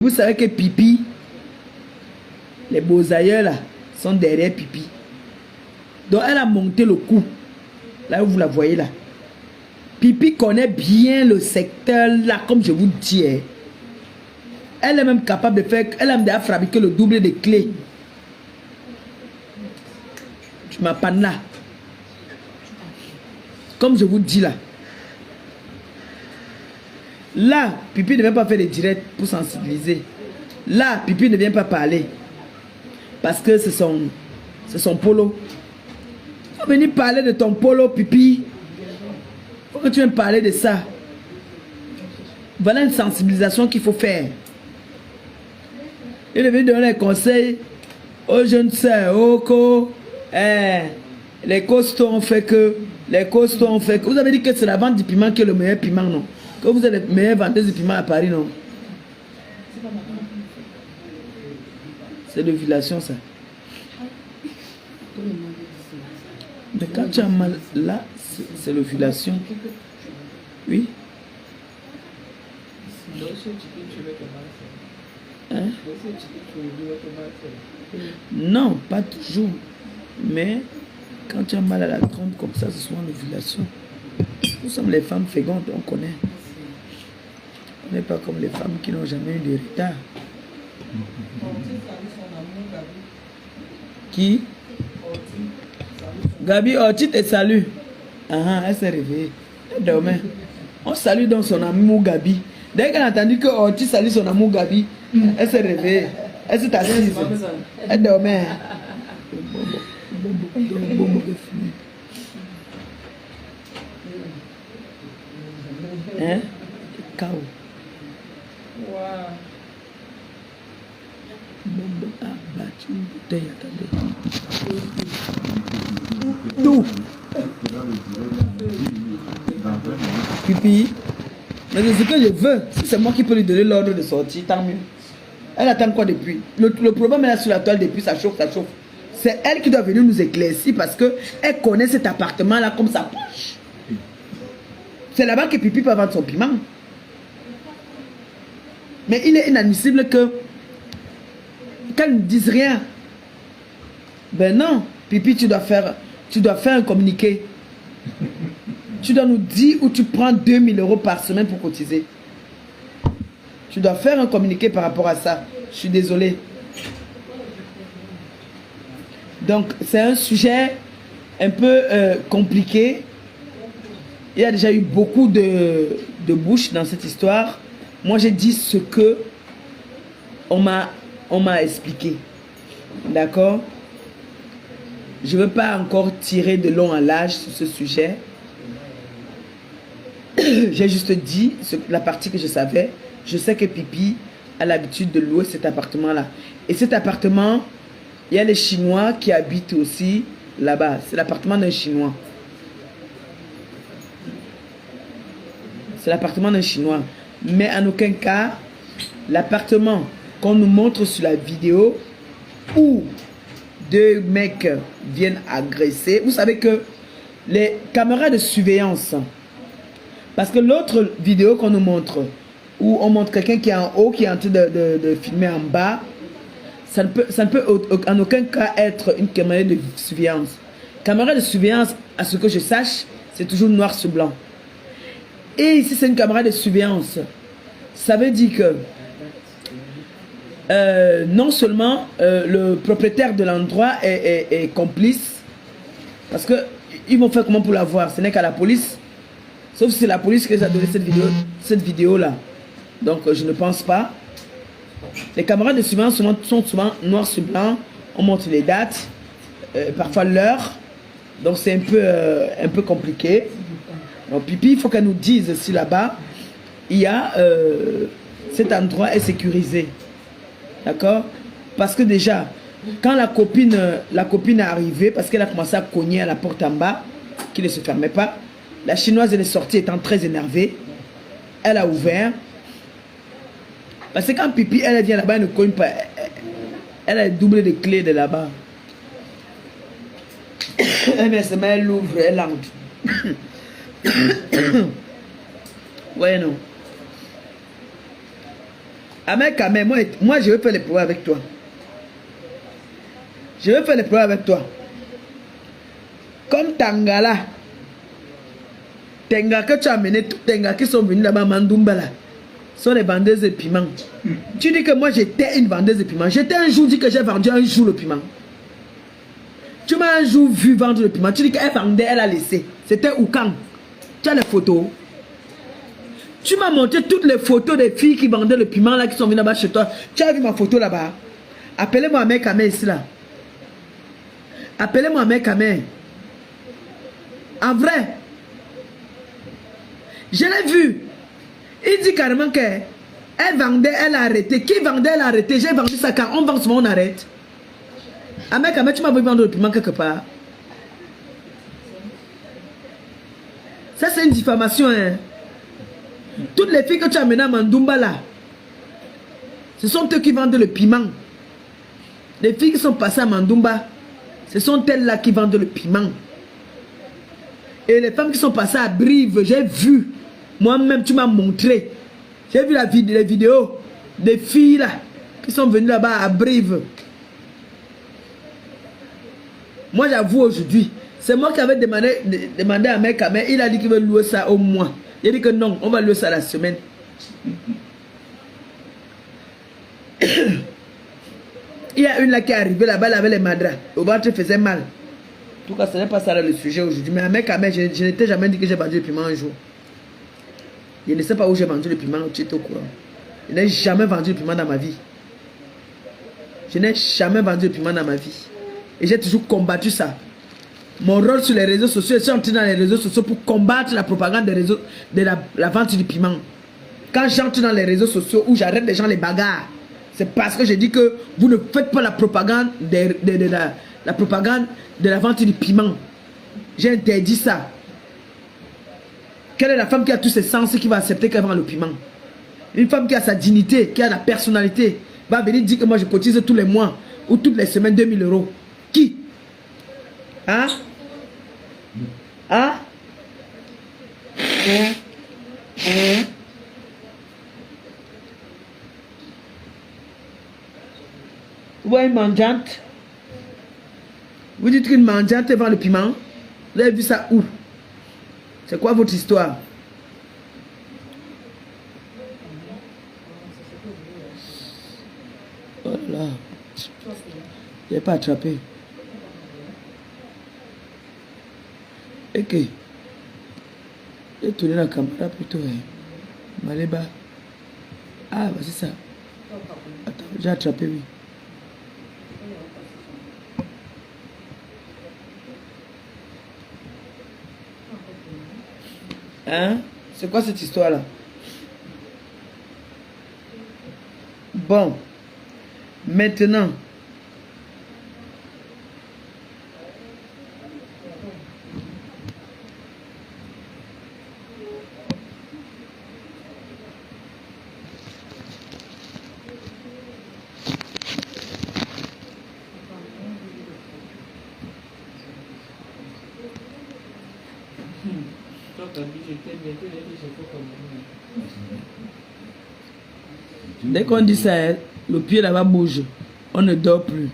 Vous savez que Pipi, les beaux ailleurs là, sont derrière Pipi. Donc elle a monté le coup. Là où vous la voyez là. Pipi connaît bien le secteur là, comme je vous dis. Elle est même capable de faire, elle a déjà fabriqué le double de clés. Tu m'appelles là. Comme je vous dis là. Là, Pipi ne vient pas faire des directs pour sensibiliser. Là, Pipi ne vient pas parler. Parce que c'est son polo. Faut venir parler de ton polo, Pipi. Faut que tu viennes parler de ça. Voilà une sensibilisation qu'il faut faire. Il est venu donner des conseils aux jeunes sœurs, les costauds ont fait que, Vous avez dit que c'est la vente du piment qui est le meilleur piment, non? Que vous êtes les meilleurs vendeurs de piment à Paris, non? C'est de violation, ça. Mais quand tu as mal là, c'est le violation. Oui. Hein? Non, pas toujours. Mais quand tu as mal à la trompe comme ça, c'est souvent l'ovulation. Nous sommes les femmes fécondes, on connaît. On n'est pas comme les femmes qui n'ont jamais eu de retard. Qui? Gabi, tu te salues. Elle s'est réveillée. Elle dormait. On salue donc son amour Gabi. Dès qu'elle a entendu que tu salues son amour Gabi, elle s'est réveillée. Elle s'est assise. Elle dormait. Hein? Chaos. Wow. Ah, bah, tu une bouteille, attendez. Tout. Pipi. Mais c'est ce que je veux. Si c'est moi qui peux lui donner l'ordre de sortir, tant mieux. Elle attend quoi depuis? Le problème est là sur la toile depuis, ça chauffe, ça chauffe. C'est elle qui doit venir nous éclaircir parce qu'elle connaît cet appartement-là comme sa poche. C'est là-bas que Pipi peut vendre son piment. Mais il est inadmissible qu'elle ne dise rien. Ben non, Pipi, tu dois faire un communiqué. Tu dois nous dire où tu prends 2000 € par semaine pour cotiser. Tu dois faire un communiqué par rapport à ça. Je suis désolé. Donc, c'est un sujet un peu compliqué. Il y a déjà eu beaucoup de bouches dans cette histoire. Moi, j'ai dit ce que on m'a expliqué. D'accord? Je ne veux pas encore tirer de long en large sur ce sujet. J'ai juste dit la partie que je savais. Je sais que Pipi a l'habitude de louer cet appartement-là. Et cet appartement, il y a les Chinois qui habitent aussi là-bas. C'est l'appartement d'un Chinois. C'est l'appartement d'un Chinois. Mais en aucun cas, l'appartement qu'on nous montre sur la vidéo où deux mecs viennent agresser. Vous savez que les caméras de surveillance, parce que l'autre vidéo qu'on nous montre, où on montre quelqu'un qui est en haut, qui est en train de filmer en bas, ça ne peut en aucun cas être une caméra de surveillance. Caméra de surveillance, à ce que je sache, c'est toujours noir sur blanc. Et ici, c'est une caméra de surveillance. Ça veut dire que non seulement le propriétaire de l'endroit est complice, parce qu'ils vont faire comment pour la voir? Ce n'est qu'à la police. Sauf si c'est la police qui les a donné cette vidéo-là. Donc, je ne pense pas. Les caméras de surveillance sont souvent noir sur blanc. On montre les dates, parfois l'heure. Donc, c'est un peu compliqué. Donc, Pipi, il faut qu'elle nous dise si là-bas, il y a... cet endroit est sécurisé. D'accord? Parce que déjà, quand la copine est arrivée, parce qu'elle a commencé à cogner à la porte en bas, qui ne se fermait pas, la chinoise, elle est sortie étant très énervée. Elle a ouvert. Parce que quand Pipi, elle vient là-bas, elle ne cogne pas. Elle a doublé de clés de là-bas. Elle ouvre, elle entre. Ouais, non. Ahmed Kamel, moi je vais faire les problèmes avec toi. Je vais faire les problèmes avec toi. Comme Tangala. Tenga que tu as amené, tous Tenga qui sont venus là-bas, Mandoumba là, sont des vendeuses de piment. Tu dis que moi j'étais une vendeuse de piment. J'étais un jour dit que j'ai vendu un jour le piment. Tu m'as un jour vu vendre le piment. Tu dis qu'elle vendait, elle a laissé. C'était Oukan. Tu as les photos. Tu m'as montré toutes les photos des filles qui vendaient le piment là, qui sont venues là-bas chez toi. Tu as vu ma photo là-bas. Appelez-moi Ahmed Kamel ici là. Appelez-moi Ahmed Kamel. En vrai. Je l'ai vu. Il dit carrément qu'elle vendait, elle a arrêté. Qui vendait, elle a arrêté. J'ai vendu ça quand on vend souvent, on arrête. Ahmed Kamel, tu m'as voulu vendre le piment quelque part. Ça, c'est une diffamation. Hein. Toutes les filles que tu as amenées à Mandoumba là, ce sont eux qui vendent le piment. Les filles qui sont passées à Mandoumba, ce sont elles là qui vendent le piment. Et les femmes qui sont passées à Brive, j'ai vu. Moi-même, tu m'as montré. J'ai vu les vidéos des filles là qui sont venues là-bas à Brive. Moi, j'avoue aujourd'hui, c'est moi qui avais demandé à Ahmed Kamel. Il a dit qu'il veut louer ça au mois. Il a dit que non, on va louer ça la semaine. Il y a une là qui est arrivée là-bas, elle avait les madras. Au ventre faisait mal. En tout cas, ce n'est pas ça le sujet aujourd'hui. Mais Ahmed Kamel, je n'étais jamais dit que j'ai vendu le piment un jour. Je ne sais pas où j'ai vendu le piment, tu es au courant. Je n'ai jamais vendu le piment dans ma vie. Je n'ai jamais vendu le piment dans ma vie. Et j'ai toujours combattu ça. Mon rôle sur les réseaux sociaux, je suis entré dans les réseaux sociaux pour combattre la propagande des réseaux, de la vente du piment. Quand j'entre dans les réseaux sociaux où j'arrête les gens les bagarres, c'est parce que je dis que vous ne faites pas la propagande la propagande de la vente du piment. J'ai interdit ça. Quelle est la femme qui a tous ses sens et qui va accepter qu'elle vend le piment? Une femme qui a sa dignité, qui a la personnalité, va venir dire que moi je cotise tous les mois ou toutes les semaines 2000 €. Qui? Hein? Hein? Vous voyez une mendiante? Vous dites qu'une mendiante vend le piment? Vous avez vu ça où? C'est quoi votre histoire? Oh là. Je n'ai pas attrapé. Ok. J'ai tourné la caméra plutôt. Maléba. Ah, bah c'est ça. Attends, j'ai attrapé, oui. Hein? C'est quoi cette histoire-là? Bon. Maintenant. Dès qu'on dit ça, le pied là-bas bouge. On ne dort plus.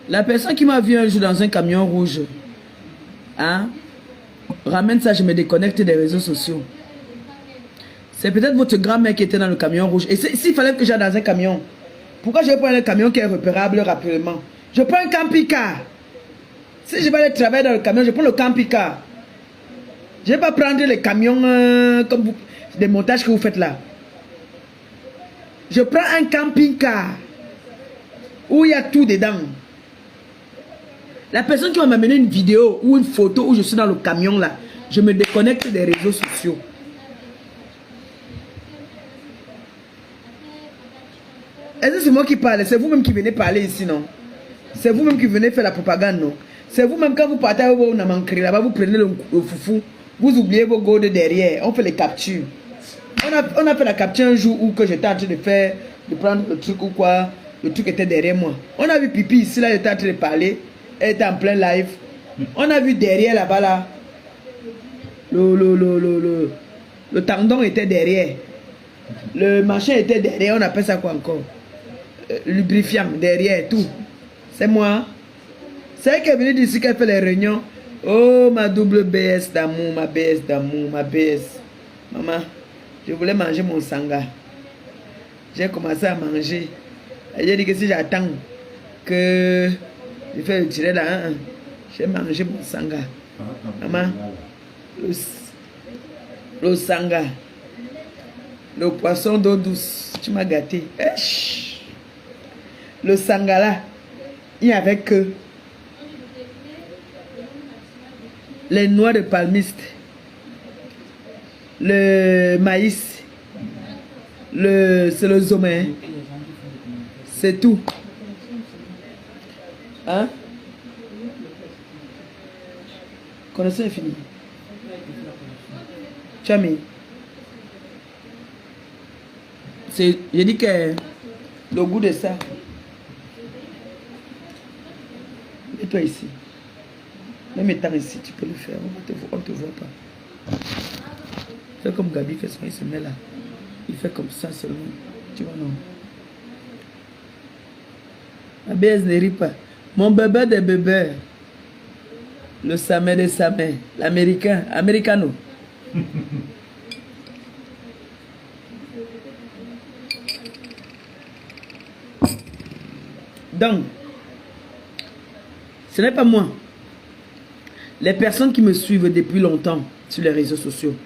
La personne qui m'a vu un jour dans un camion rouge, hein, ramène ça, je me déconnecte des réseaux sociaux. C'est peut-être votre grand-mère qui était dans le camion rouge. Et s'il fallait que j'aille dans un camion, pourquoi je vais prendre un camion qui est repérable rapidement? Je prends un camping-car. Si je vais aller travailler dans le camion, je prends le camping-car. Je ne vais pas prendre les camions comme vous, des montages que vous faites là. Je prends un camping-car où il y a tout dedans. La personne qui va m'amener une vidéo ou une photo où je suis dans le camion là, je me déconnecte des réseaux sociaux. Est-ce que c'est moi qui parle? C'est vous-même qui venez parler ici, non? C'est vous-même qui venez faire la propagande, non? C'est vous-même quand vous partez avec vos namankri là-bas, vous prenez le foufou, vous oubliez vos gourdes derrière, on fait les captures. On a fait la capture un jour où que j'étais en train de prendre le truc ou quoi, le truc était derrière moi. On a vu Pipi ici, là, j'étais en train de parler, elle était en plein live. On a vu derrière là-bas, là, le tendon était derrière. Le machin était derrière, on appelle ça quoi encore? Lubrifiant, derrière, tout. C'est moi. C'est elle qui est venue d'ici, qui a fait les réunions. Oh, ma double BS d'amour, ma BS d'amour, ma BS. Maman, je voulais manger mon sanga. J'ai commencé à manger. J'ai dit que si j'attends que je fais le tirer là, j'ai mangé mon sanga. Maman, le sanga, le poisson d'eau douce, tu m'as gâté. Le sanga là, il n'y avait que les noix de palmiste, le maïs, c'est le zomé, c'est tout. Hein? Connaissez fini. Tu as mis. J'ai dit que le goût de ça. Mets-toi ici. Même étant ici, tu peux le faire. On ne te voit pas. Fais comme Gabi fait souvent, il se met là. Il fait comme ça seulement. Tu vois, non. La BS ne rit pas. Mon bébé des bébés. Le Samé des Samé. L'américain. Americano. Donc, ce n'est pas moi. Les personnes qui me suivent depuis longtemps sur les réseaux sociaux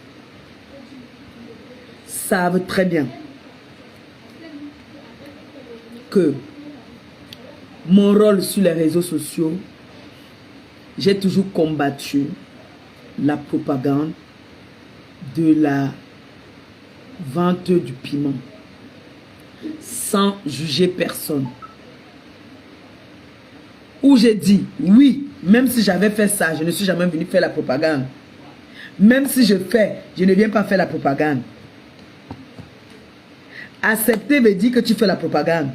savent très bien que mon rôle sur les réseaux sociaux, j'ai toujours combattu la propagande de la vente du piment sans juger personne. Où j'ai dit, oui, même si j'avais fait ça, je ne suis jamais venu faire la propagande. Même si je fais, je ne viens pas faire la propagande. Accepter veut dire que tu fais la propagande.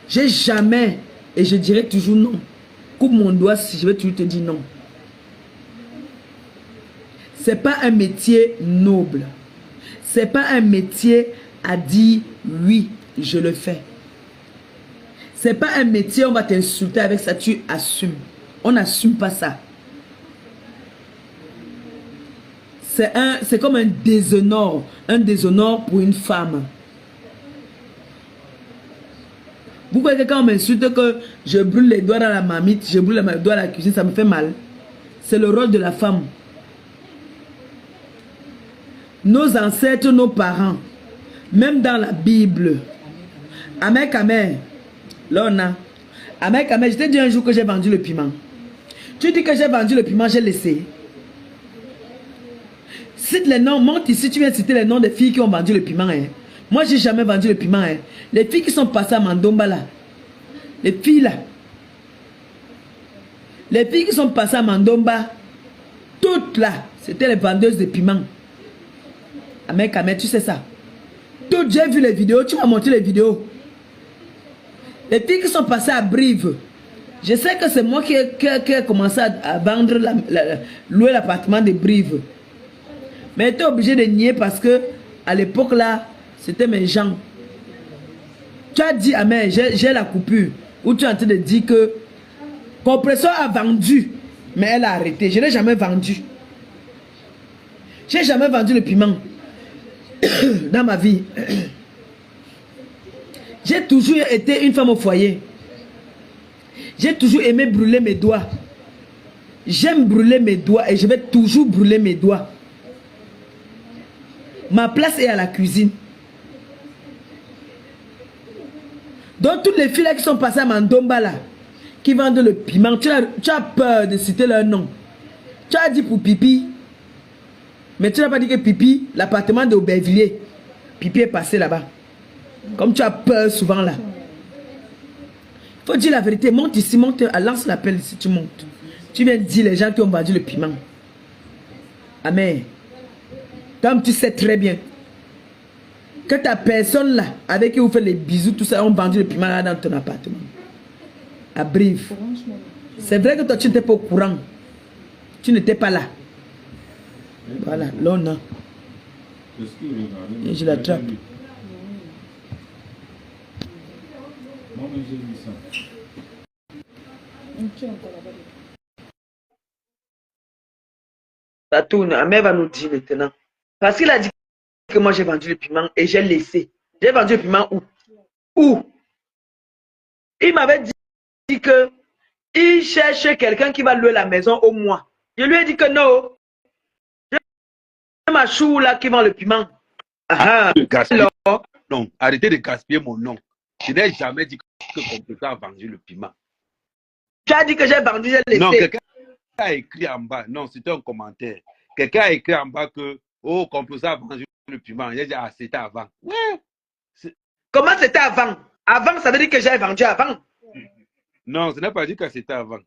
J'ai jamais, et je dirais toujours non. Coupe mon doigt si je vais toujours te dire non. C'est pas un métier noble. C'est pas un métier à dire oui, je le fais. C'est pas un métier, on va t'insulter avec ça, tu assumes. On n'assume pas ça. C'est comme un déshonneur pour une femme. Vous voyez que quand on m'insulte que je brûle les doigts dans la marmite, je brûle les doigts dans la cuisine, ça me fait mal. C'est le rôle de la femme. Nos ancêtres, nos parents, même dans la Bible, Amen, Amen. Là on a. Amen, Amen. Je t'ai dit un jour que j'ai vendu le piment. Tu dis que j'ai vendu le piment, j'ai laissé. Cite les noms, monte ici, tu viens citer les noms des filles qui ont vendu le piment. Hein. Moi, j'ai jamais vendu le piment. Hein. Les filles qui sont passées à Mandomba là. Les filles là. Les filles qui sont passées à Mandomba, toutes là, c'était les vendeuses de piment. Amen, Amen, tu sais ça. Toutes, j'ai vu les vidéos, tu m'as montré les vidéos. Les filles qui sont passées à Brive, je sais que c'est moi qui ai commencé à vendre, louer l'appartement de Brive. Mais j'étais obligé de nier parce que à l'époque là, c'était mes gens. Tu as dit, Amen, j'ai la coupure. Ou tu es en train de dire que Compresseur a vendu, mais elle a arrêté. Je n'ai jamais vendu. J'ai jamais vendu le piment dans ma vie. J'ai toujours été une femme au foyer. J'ai toujours aimé brûler mes doigts. J'aime brûler mes doigts et je vais toujours brûler mes doigts. Ma place est à la cuisine. Donc toutes les filles là qui sont passées à Mandomba là, qui vendent le piment, tu as peur de citer leur nom. Tu as dit pour Pipi, mais tu n'as pas dit que Pipi, l'appartement de Aubervilliers, Pipi est passé là-bas. Comme tu as peur souvent là. Il faut dire la vérité, monte ici, monte, lance l'appel ici, tu montes. Tu viens dire les gens qui ont vendu le piment. Amen. Comme tu sais très bien que ta personne là, avec qui vous faites les bisous, tout ça, ont vendu le piment là dans ton appartement. À Brive. C'est vrai que toi, tu n'étais pas au courant. Tu n'étais pas là. Voilà, là on a. Et je l'attrape. Ça tourne, Amé va nous dire maintenant. Parce qu'il a dit que moi j'ai vendu le piment et j'ai laissé. J'ai vendu le piment où? Où? Il m'avait dit que il cherche quelqu'un qui va louer la maison au mois. Je lui ai dit que non. J'ai ma chou là qui vend le piment. Ah, alors, non, arrêtez de gaspiller mon nom. Je n'ai jamais dit que Comploteur a vendu le piment. Tu as dit que j'ai vendu, j'ai laissé. Non, quelqu'un a écrit en bas. Non, c'était un commentaire. Quelqu'un a écrit en bas que oh, Comploteur a vendu le piment. J'ai dit ah, c'était avant. Ouais. Comment c'était avant? Avant, ça veut dire que j'ai vendu avant. Non, ce n'est pas dit que c'était avant.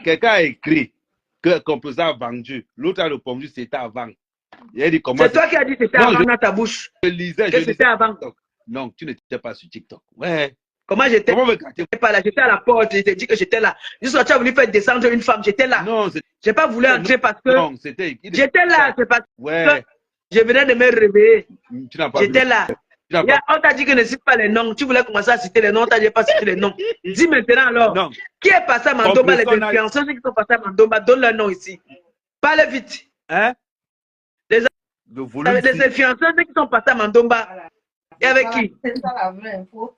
Quelqu'un a écrit que Comploteur a vendu. L'autre a répondu c'était avant. C'est toi qui as dit que c'était avant dans ta bouche. Je lisais, que c'était avant. Non, tu n'étais pas sur TikTok. Ouais. Comment j'étais pas là? J'étais à la porte, je t'ai dit que j'étais là. Juste tu as voulu faire descendre une femme, j'étais là. Non, j'ai pas voulu entrer parce que. Non, c'était. J'étais là, c'est parce ouais. que je venais de me réveiller. Tu n'as pas j'étais là. On t'a dit que ne cite pas les noms. Tu voulais commencer à citer les noms, on t'a dit pas citer les noms. Dis maintenant alors. Non. Qui est passé à Mandomba? Les influenceurs qui sont passés à Mandomba, donne leur nom ici. Parle vite. Hein? Les influenceurs qui sont passés à Mandomba. Voilà. Et avec qui? C'est ça la vraie info.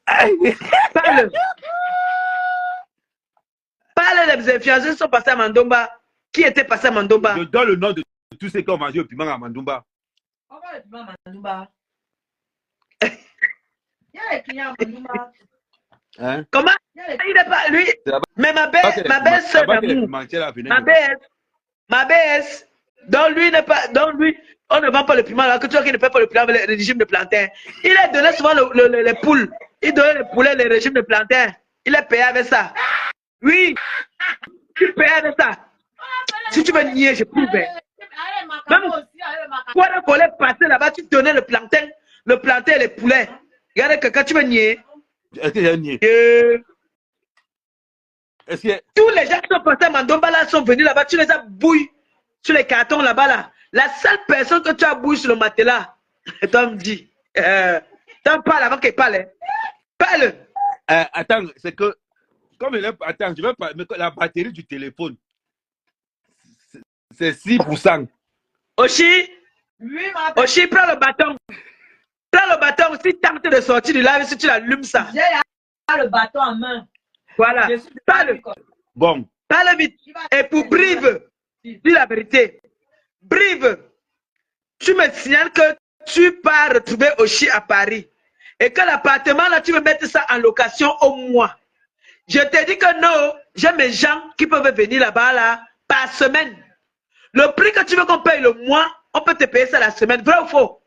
Parle. Parle des influenceurs qui sont passés à Mandomba. Qui était passé à Mandomba? Je donne le nom de tous ceux qui ont mangé le piment à Mandomba. On va le piment à Mandomba. Il y a les clients à Mandomba. Hein? Comment? Il n'est pas lui. Mais ma belle soeur d'amour. Ma BS. Donc lui n'est pas. Donc lui, on ne vend pas le piment là. Que tu vois qu'il ne fait pas le piment avec le régime de plantain. Il a donné souvent les poules. Il donnait les poulets, les régimes de plantain. Il est payé avec ça. Oui. Tu payes avec ça. Si tu veux nier, je prouve. Même quoi qu'on allait passer là-bas, tu donnais le plantain et les poulets. Regarde que quand tu veux nier. Est-ce que j'ai nié? Tous les gens qui sont passés à Mandomba là sont venus là-bas, tu les as bouillés sur les cartons là-bas là. La seule personne que tu as bouillé sur le matelas, toi me dis, t'en parles avant qu'il parle. Parle. Attends, c'est que, comme il est, attends, je vais pas, mais la batterie du téléphone, c'est 6%. Oshi, Oshi, prends le bâton. Prends le bâton, si tente de sortir du live, si tu l'allumes ça. J'ai le bâton en main. Voilà. Parle. Bon. Parle vite. Et pour Brive, dis la vérité. Brive, tu me signales que tu pars retrouver Oshi à Paris. Et que l'appartement là, tu veux mettre ça en location au mois. Je te dis que non, j'ai mes gens qui peuvent venir là-bas là, par semaine. Le prix que tu veux qu'on paye le mois, on peut te payer ça la semaine. Vrai ou faux?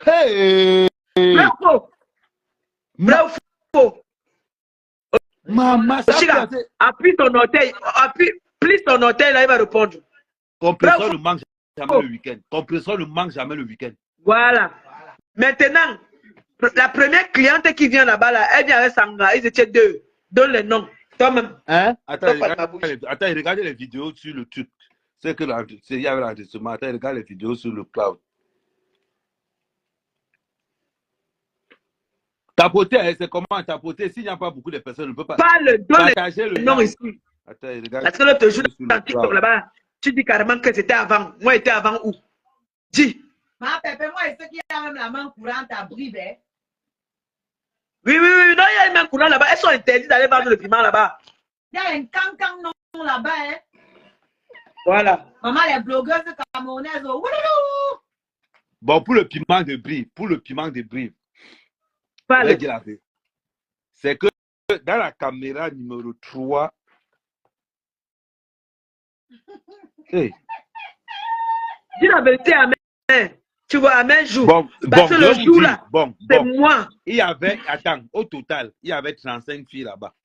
Hey. Vrai ou faux? Vrai ou faux? Maman, ça appuie ton orteil. Plie ton orteil, là, il va répondre. Compresseur ne mange jamais le week-end. Compresseur ne mange jamais le week-end. Voilà. Maintenant, la première cliente qui vient là-bas, là, elle vient avec Sanga. Ils étaient deux. Donne les noms. Toi-même. Hein? Attends, regardez les vidéos sur le truc. C'est que il y avait l'enregistrement. Attends, regarde les vidéos sur le cloud. Tapoter, c'est comment tapoter? S'il n'y a pas beaucoup de personnes, ne peut pas partager le nom ici. Attends, regarde. Parce que l'autre jour, dans TikTok là-bas, tu dis carrément que c'était avant. Moi, j'étais avant où? Dis. Ma pépé, moi, est-ce qu'il y a même la main courante à Brive? Oui. Non, il y a une main courante là-bas. Elles sont interdites d'aller vendre le piment là-bas. Il y a un cancan non là-bas, hein? Voilà. Maman, les blogueuses camerounaises. Bon, pour le piment de Brive, c'est que dans la caméra numéro 3, hey. Dis la vérité, Amen. Tu vois, Amen joue. Parce que le jour là, c'est moi. Il y avait, attends, au total, il y avait 35 filles là-bas.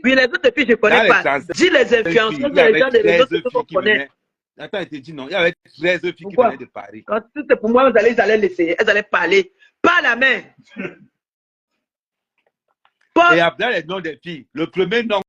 Oui, les autres filles, je ne connais pas. Dis les influenceurs, les gens des réseaux sociaux qu'on connaît. Attends, il te dit non. Il y avait 13 filles qui Pourquoi? venaient de Paris. Quand c'était pour moi, ils allaient l'essayer. Elles allaient parler. Pas la main. Et après les noms des filles, le premier nom